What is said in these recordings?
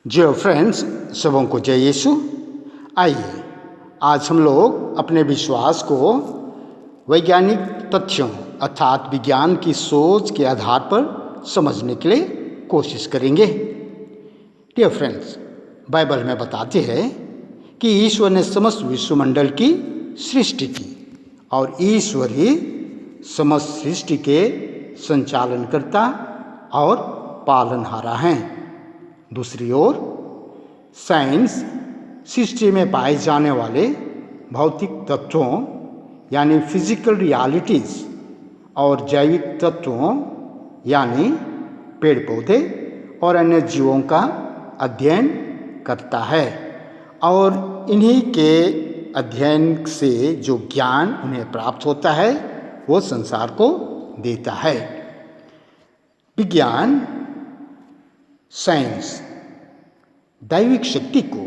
Dear friends, सबों को जय यीशु। आइए आज हम लोग अपने विश्वास को वैज्ञानिक तथ्यों अर्थात विज्ञान की सोच के आधार पर समझने के लिए कोशिश करेंगे। डियर फ्रेंड्स, बाइबल में बताते हैं कि ईश्वर ने समस्त विश्वमंडल की सृष्टि की और ईश्वर ही समस्त सृष्टि के संचालनकर्ता और पालनहारा हैं। दूसरी ओर साइंस सृष्टि में पाए जाने वाले भौतिक तत्वों यानी फिजिकल रियलिटीज़ और जैविक तत्वों यानी पेड़ पौधे और अन्य जीवों का अध्ययन करता है और इन्हीं के अध्ययन से जो ज्ञान उन्हें प्राप्त होता है वो संसार को देता है। विज्ञान साइंस दैविक शक्ति को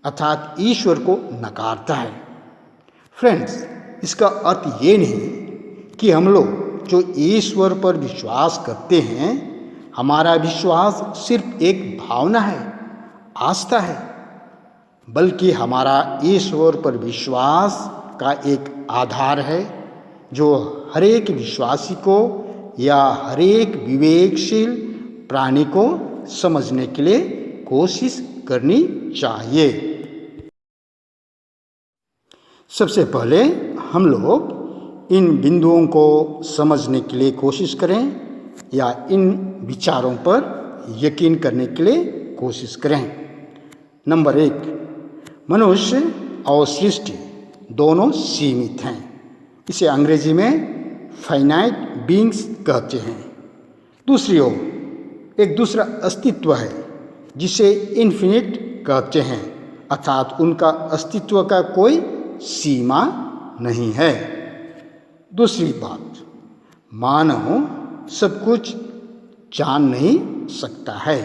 अर्थात ईश्वर को नकारता है। फ्रेंड्स, इसका अर्थ ये नहीं कि हम लोग जो ईश्वर पर विश्वास करते हैं हमारा विश्वास सिर्फ एक भावना है, आस्था है, बल्कि हमारा ईश्वर पर विश्वास का एक आधार है जो हरेक विश्वासी को या हरेक विवेकशील प्राणी को समझने के लिए कोशिश करनी चाहिए। सबसे पहले हम लोग इन बिंदुओं को समझने के लिए कोशिश करें या इन विचारों पर यकीन करने के लिए कोशिश करें। नंबर 1, मनुष्य और सृष्टि दोनों सीमित हैं। इसे अंग्रेजी में फाइनाइट बीइंग्स कहते हैं। दूसरी ओर एक दूसरा अस्तित्व है जिसे इन्फिनिट कहते हैं अर्थात उनका अस्तित्व का कोई सीमा नहीं है। दूसरी बात, मानव सब कुछ जान नहीं सकता है।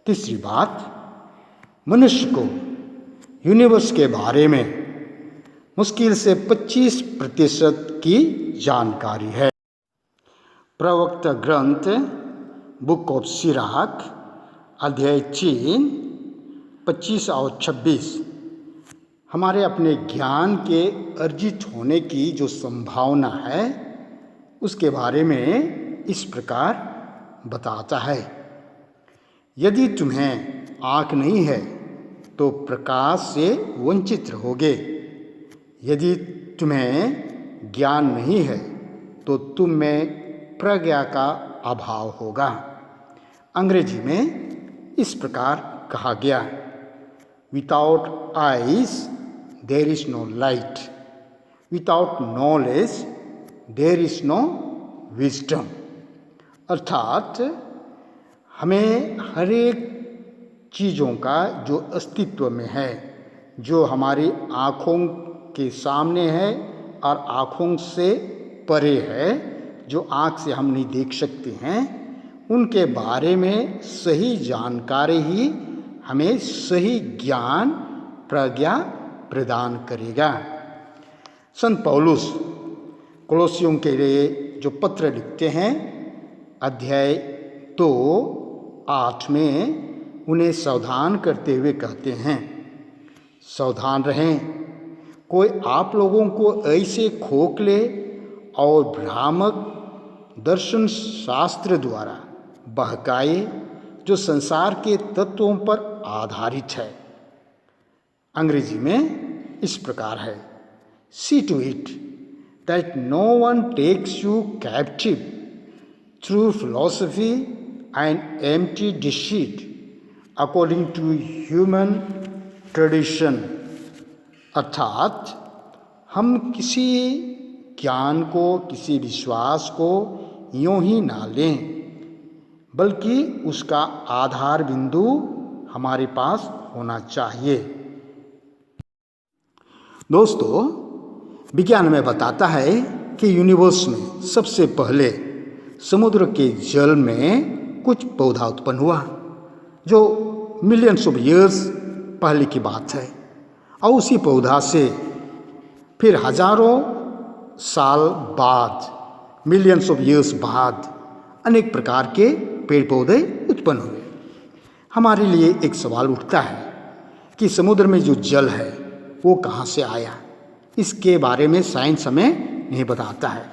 तीसरी बात, मनुष्य को यूनिवर्स के बारे में मुश्किल से 25% की जानकारी है। प्रवक्ता ग्रंथ बुक ऑफ सिराक अध्याय 3 25 और 26 हमारे अपने ज्ञान के अर्जित होने की जो संभावना है उसके बारे में इस प्रकार बताता है। यदि तुम्हें आँख नहीं है तो प्रकाश से वंचित रहोगे। यदि तुम्हें ज्ञान नहीं है तो तुम में प्रज्ञा का अभाव होगा। अंग्रेजी में इस प्रकार कहा गया, without eyes there is no light, without knowledge there is no wisdom. अर्थात हमें हर एक चीज़ों का जो अस्तित्व में है, जो हमारी आँखों के सामने है और आँखों से परे है, जो आँख से हम नहीं देख सकते हैं, उनके बारे में सही जानकारी ही हमें सही ज्ञान प्रज्ञा प्रदान करेगा। संत पौलुस कोलोसियों के लिए जो पत्र लिखते हैं अध्याय 2:8 में उन्हें सावधान करते हुए कहते हैं, सावधान रहें, कोई आप लोगों को ऐसे खोखले और भ्रामक दर्शन शास्त्र द्वारा बहकाए जो संसार के तत्वों पर आधारित है। अंग्रेजी में इस प्रकार है, see to it that no one takes you captive through philosophy and empty deceit according to human tradition. अर्थात हम किसी ज्ञान को, किसी विश्वास को यूं ही ना लें, बल्कि उसका आधार बिंदु हमारे पास होना चाहिए। दोस्तों, विज्ञान में बताता है कि यूनिवर्स में सबसे पहले समुद्र के जल में कुछ पौधा उत्पन्न हुआ जो मिलियंस ऑफ ईयर्स पहले की बात है और उसी पौधा से फिर हजारों साल बाद, मिलियंस ऑफ ईयर्स बाद अनेक प्रकार के पेड़ पौधे उत्पन्न हुए। हमारे लिए एक सवाल उठता है कि समुद्र में जो जल है वो कहाँ से आया। इसके बारे में साइंस हमें नहीं बताता है।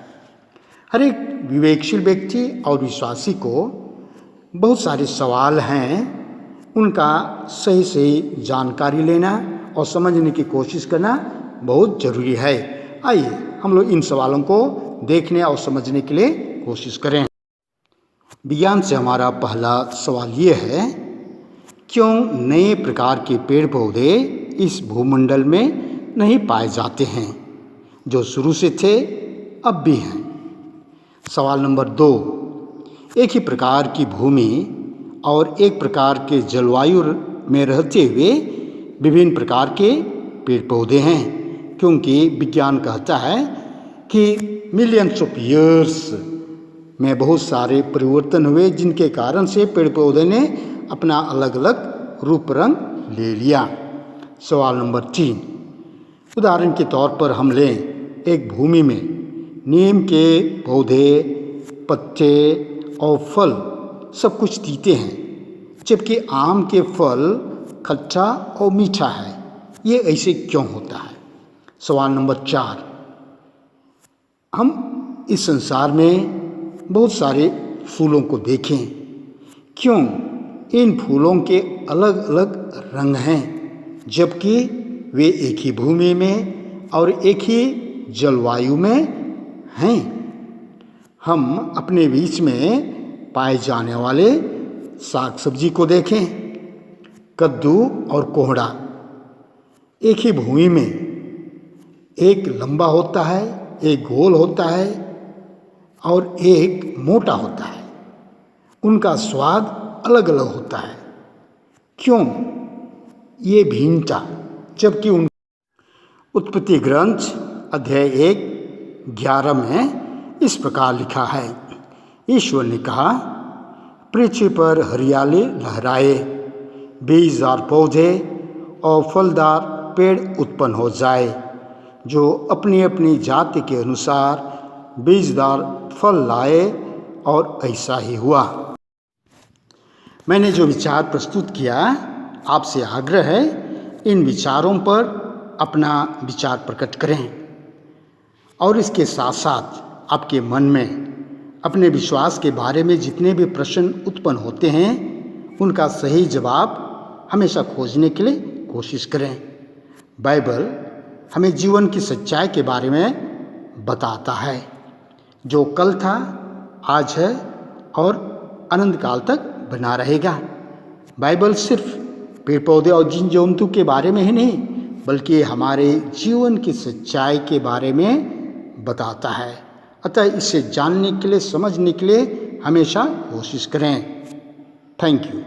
हर एक विवेकशील व्यक्ति और विश्वासी को बहुत सारे सवाल हैं, उनका सही सही जानकारी लेना और समझने की कोशिश करना बहुत ज़रूरी है। आइए हम लोग इन सवालों को देखने और समझने के लिए कोशिश करें। विज्ञान से हमारा पहला सवाल ये है, क्यों नए प्रकार के पेड़ पौधे इस भूमंडल में नहीं पाए जाते हैं जो शुरू से थे अब भी हैं। सवाल नंबर 2, एक ही प्रकार की भूमि और एक प्रकार के जलवायु में रहते हुए विभिन्न प्रकार के पेड़ पौधे हैं, क्योंकि विज्ञान कहता है कि मिलियंस ऑफ ईयर्स में बहुत सारे परिवर्तन हुए, जिनके कारण से पेड़ पौधे ने अपना अलग अलग रूप रंग ले लिया। सवाल नंबर 3, उदाहरण के तौर पर हम लें, एक भूमि में नीम के पौधे, पत्ते और फल सब कुछ तीते हैं, जबकि आम के फल खट्टा और मीठा है। ये ऐसे क्यों होता है। सवाल नंबर 4, हम इस संसार में बहुत सारे फूलों को देखें, क्यों इन फूलों के अलग अलग रंग हैं, जबकि वे एक ही भूमि में और एक ही जलवायु में हैं। हम अपने बीच में पाए जाने वाले साग सब्जी को देखें, कद्दू और कोहड़ा एक ही भूमि में एक लंबा होता है, एक गोल होता है और एक मोटा होता है। उनका स्वाद अलग अलग होता है। क्यों ये भिन्नता, जबकि उन उत्पत्ति ग्रंथ अध्याय 1:11 में इस प्रकार लिखा है, ईश्वर ने कहा, पृथ्वी पर हरियाली लहराए, बीजदार पौधे और फलदार पेड़ उत्पन्न हो जाए, जो अपनी अपनी जाति के अनुसार बीजदार फल लाए, और ऐसा ही हुआ। मैंने जो विचार प्रस्तुत किया, आपसे आग्रह है इन विचारों पर अपना विचार प्रकट करें और इसके साथ साथ आपके मन में अपने विश्वास के बारे में जितने भी प्रश्न उत्पन्न होते हैं उनका सही जवाब हमेशा खोजने के लिए कोशिश करें। बाइबल हमें जीवन की सच्चाई के बारे में बताता है, जो कल था, आज है और अनंत काल तक बना रहेगा। बाइबल सिर्फ पेड़ पौधे और जीव जंतु के बारे में ही नहीं, बल्कि हमारे जीवन की सच्चाई के बारे में बताता है। अतः इसे जानने के लिए, समझने के लिए हमेशा कोशिश करें। Thank you.